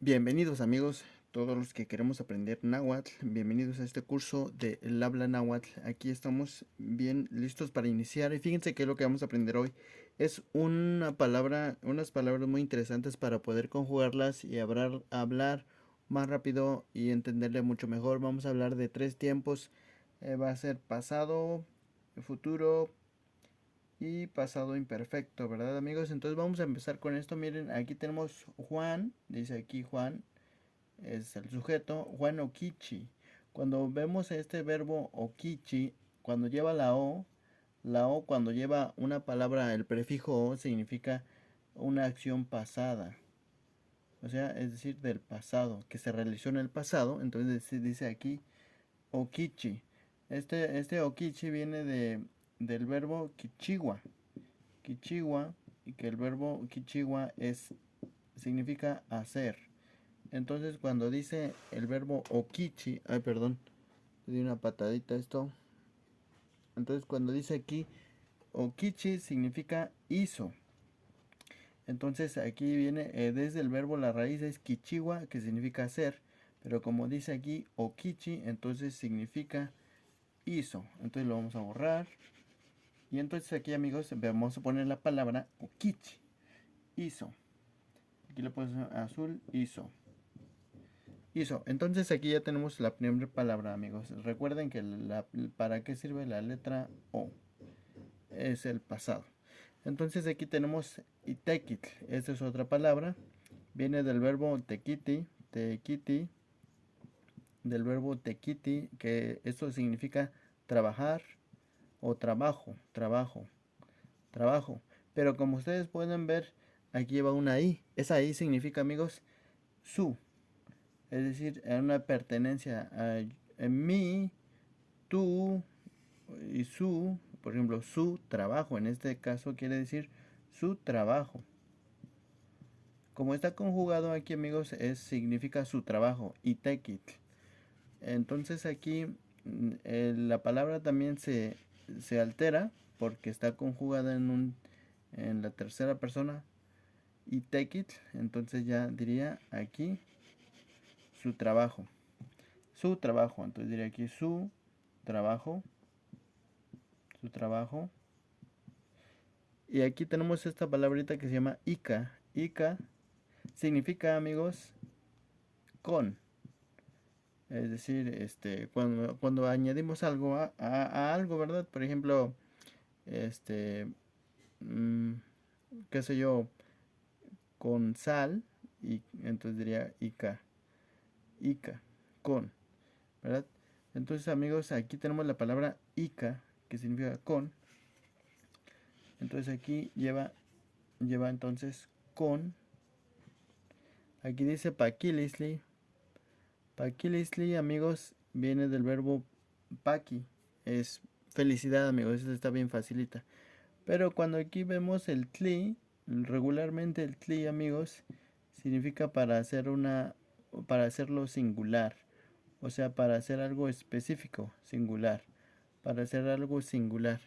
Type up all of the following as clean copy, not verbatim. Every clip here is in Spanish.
Bienvenidos amigos, todos los que queremos aprender náhuatl, bienvenidos a este curso de El Habla Náhuatl. Aquí estamos bien listos para iniciar y fíjense que lo que vamos a aprender hoy es unas palabras muy interesantes para poder conjugarlas y hablar más rápido y entenderle mucho mejor. Vamos a hablar de tres tiempos, va a ser pasado, futuro y pasado imperfecto, ¿verdad amigos? Entonces vamos a empezar con esto. Miren, aquí tenemos Juan, dice aquí Juan es el sujeto, Juan Okichi. Cuando vemos este verbo okichi, cuando lleva la O cuando lleva una palabra, el prefijo O significa una acción pasada. O sea, es decir, del pasado, que se realizó en el pasado. Entonces se dice aquí okichi. Este okichi viene del verbo kichiwa. Kichiwa, y que el verbo kichiwa significa hacer. Entonces cuando dice el verbo okichi, ay perdón, le di una patadita a esto. Entonces cuando dice aquí okichi significa hizo. Entonces aquí viene desde el verbo la raíz es kichiwa que significa hacer. Pero como dice aquí okichi, entonces significa hizo. Entonces lo vamos a borrar. Y entonces aquí amigos vamos a poner la palabra okichi, hizo. Aquí le ponemos azul, hizo. Hizo. Entonces aquí ya tenemos la primera palabra, amigos. Recuerden que para qué sirve la letra O. Es el pasado. Entonces aquí tenemos itekit. Esta es otra palabra. Viene del verbo tequiti, tequiti, del verbo tequiti, que esto significa trabajar o trabajo, trabajo, trabajo. Pero como ustedes pueden ver, aquí lleva una I. Esa I significa, amigos, su. Es decir, en una pertenencia a mí, tú y su, por ejemplo, su trabajo, en este caso quiere decir su trabajo. Como está conjugado aquí, amigos, significa su trabajo, y take it. Entonces aquí la palabra también se altera porque está conjugada en la tercera persona, y take it. Entonces ya diría aquí su trabajo. Su trabajo, entonces diría aquí trabajo, su trabajo. Y aquí tenemos esta palabrita que se llama Ica. Ica significa, amigos, con. Es decir, cuando añadimos algo a algo, ¿verdad? Por ejemplo, este, mm, qué sé yo, con sal, y entonces diría Ica. Ica, con, ¿verdad? Entonces, amigos, aquí tenemos la palabra Ica, que significa con. Entonces aquí lleva entonces con. Aquí dice paquilisli. Paquilisli, amigos, viene del verbo paqui. Es felicidad, amigos. Esto está bien facilita. Pero cuando aquí vemos el tli, regularmente el tli, amigos, significa para hacerlo singular. O sea, para hacer algo específico, singular. Para hacer algo singular.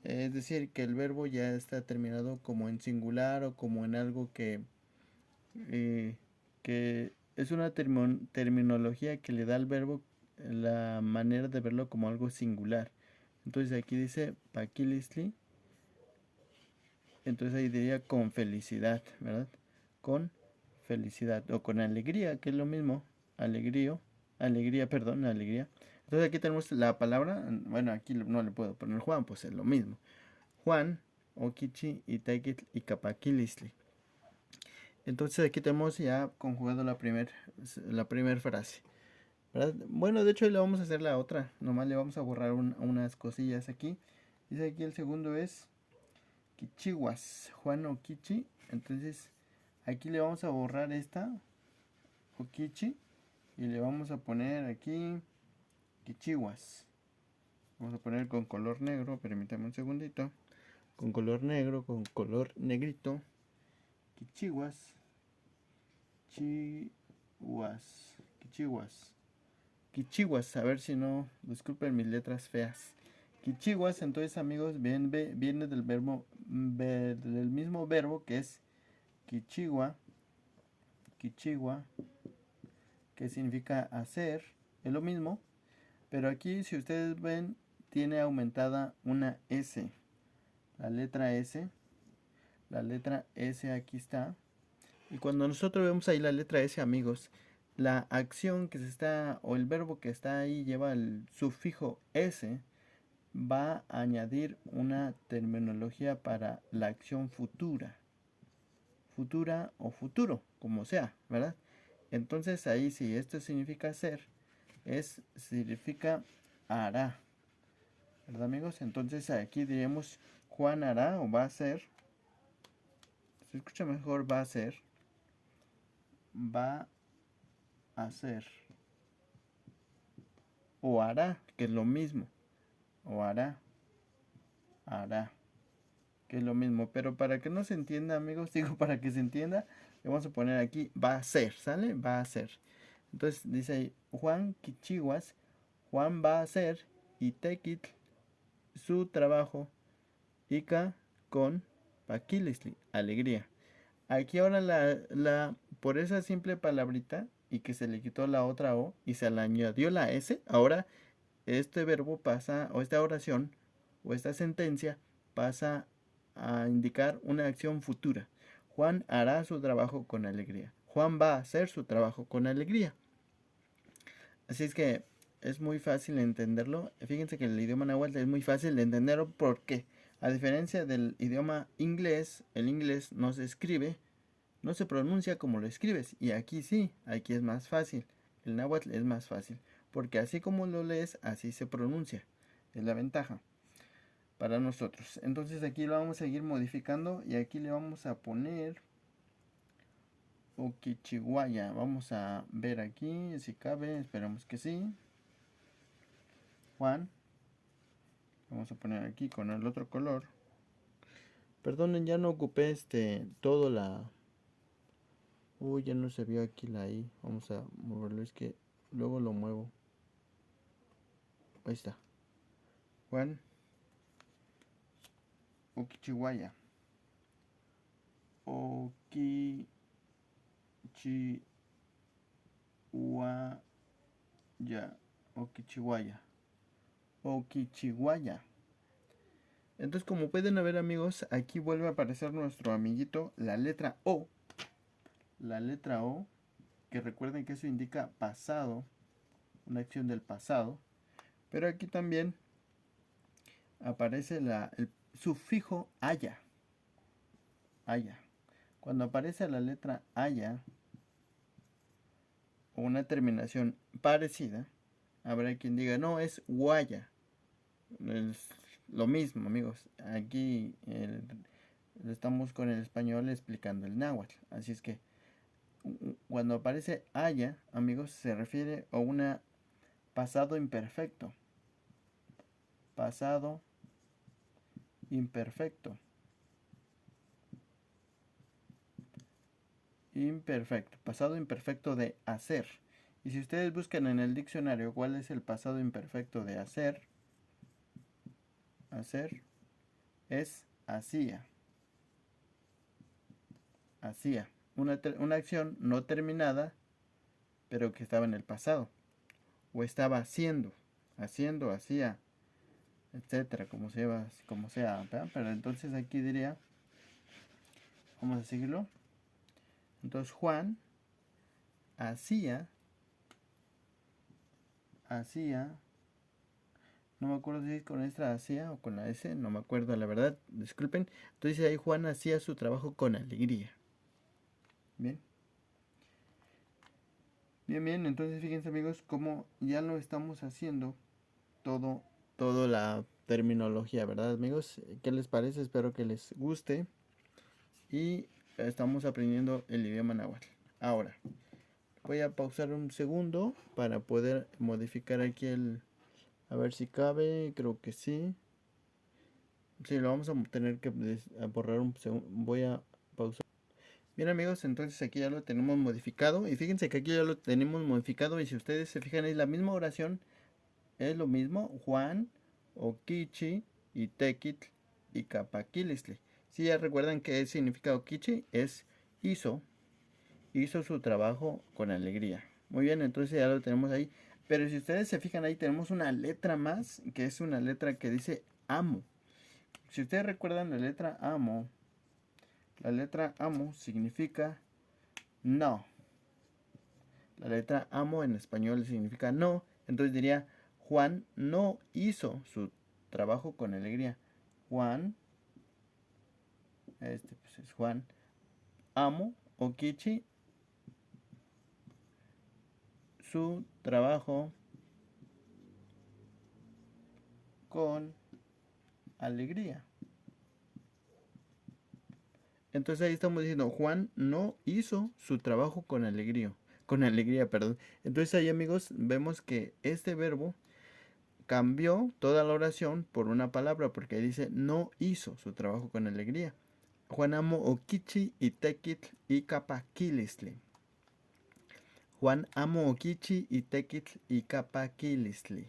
Es decir, que el verbo ya está terminado como en singular o como en algo eh, que es una terminología que le da al verbo la manera de verlo como algo singular. Entonces aquí dice paquilisli, entonces ahí diría con felicidad, ¿verdad? Con felicidad o con alegría, que es lo mismo, alegría, perdón, alegría. Entonces aquí tenemos la palabra, bueno, aquí no le puedo poner Juan, pues es lo mismo. Juan, Okichi, Itakit y Capaquilisli. Entonces aquí tenemos ya conjugado la primer frase, ¿verdad? Bueno, de hecho le vamos a hacer la otra. Nomás le vamos a borrar unas cosillas aquí. Dice aquí el segundo es Kichiwas, Juan Okichi. Entonces aquí le vamos a borrar esta Okichi y le vamos a poner aquí Kichiwas. Vamos a poner con color negro, permítame un segundito. Con color negro, con color negrito. Kichiwas. Kichiwas. Kichiwas. Kichiwas, a ver si no, disculpen mis letras feas. Kichiwas, entonces amigos, viene del mismo verbo que es kichiwa, Kichiwa, que significa hacer, es lo mismo, pero aquí si ustedes ven tiene aumentada una S, la letra S, aquí está, y cuando nosotros vemos ahí la letra S, amigos, la acción que se está, o el verbo que está ahí lleva el sufijo S, va a añadir una terminología para la acción futura o futuro, como sea, ¿verdad? Entonces ahí si esto significa ser, significa hará, ¿verdad, amigos? Entonces aquí diríamos Juan hará o va a ser, se escucha mejor va a ser, va a hacer, o hará, que es lo mismo, o hará, que es lo mismo, pero para que no se entienda, amigos, digo para que se entienda, le vamos a poner aquí va a ser, ¿sale? Va a ser. Entonces dice ahí, Juan Kichiwas, Juan va a hacer y Tequitl su trabajo, Ica con Paquilisli, alegría. Aquí ahora por esa simple palabrita y que se le quitó la otra O y se le añadió la S, ahora este verbo pasa, o esta oración, o esta sentencia pasa a indicar una acción futura. Juan hará su trabajo con alegría. Juan va a hacer su trabajo con alegría. Así es que es muy fácil entenderlo. Fíjense que el idioma náhuatl es muy fácil de entenderlo porque, a diferencia del idioma inglés, el inglés no se escribe, no se pronuncia como lo escribes. Y aquí sí, aquí es más fácil. El náhuatl es más fácil. Porque así como lo lees, así se pronuncia. Es la ventaja para nosotros. Entonces aquí lo vamos a seguir modificando y aquí le vamos a poner Okichiwaya. Vamos a ver aquí si cabe. Esperamos que sí. Juan. Vamos a poner aquí con el otro color. Perdonen, ya no ocupé todo la... Uy, ya no se vio aquí la I. Vamos a moverlo, es que luego lo muevo. Ahí está. Juan Okichiwaya. Okichiwaya. Okichiwaya. Okichiwaya. Entonces, como pueden ver, amigos, aquí vuelve a aparecer nuestro amiguito, la letra O. La letra O, que recuerden que eso indica pasado, una acción del pasado. Pero aquí también aparece el sufijo haya. Haya. Cuando aparece la letra haya o una terminación parecida, habrá quien diga, no, es guaya. Es lo mismo, amigos. Aquí estamos con el español explicando el náhuatl. Así es que cuando aparece haya, amigos, se refiere a un pasado imperfecto. Pasado imperfecto. Imperfecto. Pasado imperfecto de hacer. Y si ustedes buscan en el diccionario cuál es el pasado imperfecto de hacer, es hacía. Hacía. Una acción no terminada, pero que estaba en el pasado. O estaba haciendo, hacía, etcétera, como sea, ¿verdad? Pero entonces aquí diría, vamos a seguirlo. Entonces Juan hacía, no me acuerdo si es con esta hacía o con la S, no me acuerdo la verdad, disculpen. Entonces ahí Juan hacía su trabajo con alegría. Bien. Bien, entonces fíjense, amigos, cómo ya lo estamos haciendo todo la terminología, ¿verdad, amigos? ¿Qué les parece? Espero que les guste. Y estamos aprendiendo el idioma náhuatl. Ahora, voy a pausar un segundo para poder modificar aquí a ver si cabe, creo que sí. Sí, lo vamos a tener que borrar un segundo. Voy a pausar. Bien, amigos, entonces aquí ya lo tenemos modificado. Y fíjense que aquí ya lo tenemos modificado. Y si ustedes se fijan, es la misma oración. Es lo mismo. Juan, Okichi, y Tequitl, y Capaquilistle. Si ya recuerdan que el significado Okichi es hizo. hizo su trabajo con alegría. Muy bien, entonces ya lo tenemos ahí. Pero si ustedes se fijan ahí, tenemos una letra más, que es una letra que dice amo. Si ustedes recuerdan la letra amo significa no. La letra amo en español significa no. Entonces diría, Juan no hizo su trabajo con alegría. Juan, pues es Juan, amo Okichi su trabajo con alegría. Entonces ahí estamos diciendo, Juan no hizo su trabajo con alegría. Con alegría, perdón. Entonces ahí, amigos, vemos que este verbo cambió toda la oración por una palabra, porque ahí dice, no hizo su trabajo con alegría. Juan amo okichi y tekitl y capaquilisli. Juan amo okichi y tekitl y capaquilisli.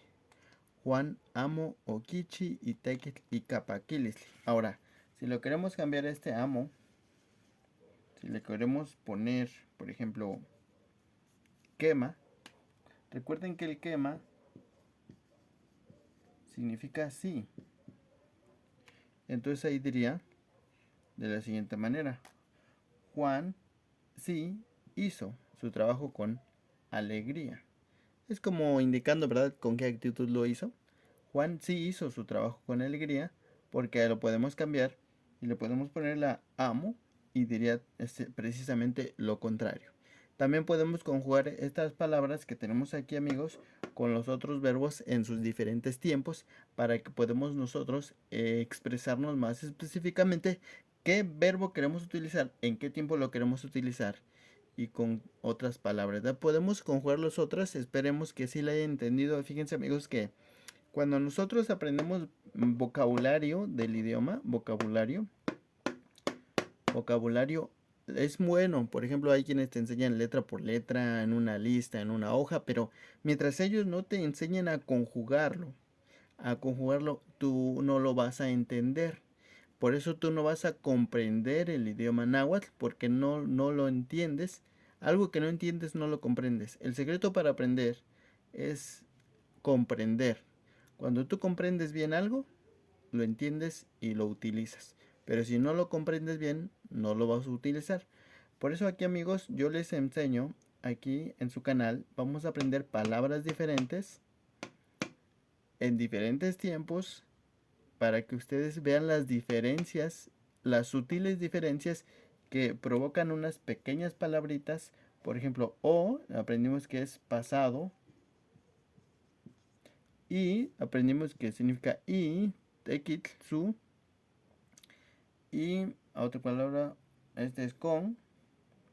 Juan amo okichi y tekitl y capaquilisli. Ahora, si lo queremos cambiar este amo, si le queremos poner, por ejemplo, quema, recuerden que el quema significa sí. Entonces ahí diría de la siguiente manera. Juan sí hizo su trabajo con alegría. Es como indicando, ¿verdad?, con qué actitud lo hizo. Juan sí hizo su trabajo con alegría, porque lo podemos cambiar y le podemos poner la amo y diría precisamente lo contrario. También podemos conjugar estas palabras que tenemos aquí, amigos, con los otros verbos en sus diferentes tiempos para que podamos nosotros expresarnos más específicamente qué verbo queremos utilizar, en qué tiempo lo queremos utilizar y con otras palabras. ¿Ya? Podemos conjugar las otras, esperemos que sí la hayan entendido. Fíjense, amigos, que cuando nosotros aprendemos vocabulario del idioma, vocabulario es bueno. Por ejemplo, hay quienes te enseñan letra por letra, en una lista, en una hoja, pero mientras ellos no te enseñen a conjugarlo, tú no lo vas a entender. Por eso tú no vas a comprender el idioma náhuatl porque no lo entiendes. Algo que no entiendes no lo comprendes. El secreto para aprender es comprender. Cuando tú comprendes bien algo, lo entiendes y lo utilizas. Pero si no lo comprendes bien, no lo vas a utilizar. Por eso aquí, amigos, yo les enseño aquí en su canal. Vamos a aprender palabras diferentes en diferentes tiempos para que ustedes vean las diferencias, las sutiles diferencias que provocan unas pequeñas palabritas. Por ejemplo, o aprendimos que es pasado. Y aprendimos que significa y, tekit, su. Y otra palabra, este es con,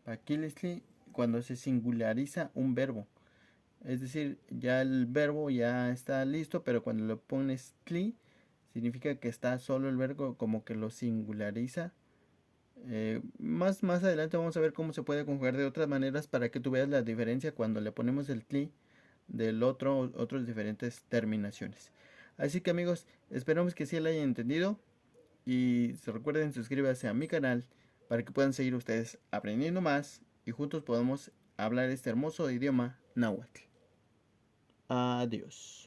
paquilisli, cuando se singulariza un verbo. Es decir, ya el verbo ya está listo, pero cuando lo pones tli, significa que está solo el verbo, como que lo singulariza. Más adelante vamos a ver cómo se puede conjugar de otras maneras para que tú veas la diferencia cuando le ponemos el tli del otros diferentes terminaciones. Así que, amigos, esperamos que sí lo hayan entendido y se recuerden suscribirse a mi canal para que puedan seguir ustedes aprendiendo más y juntos podamos hablar este hermoso idioma náhuatl. Adiós.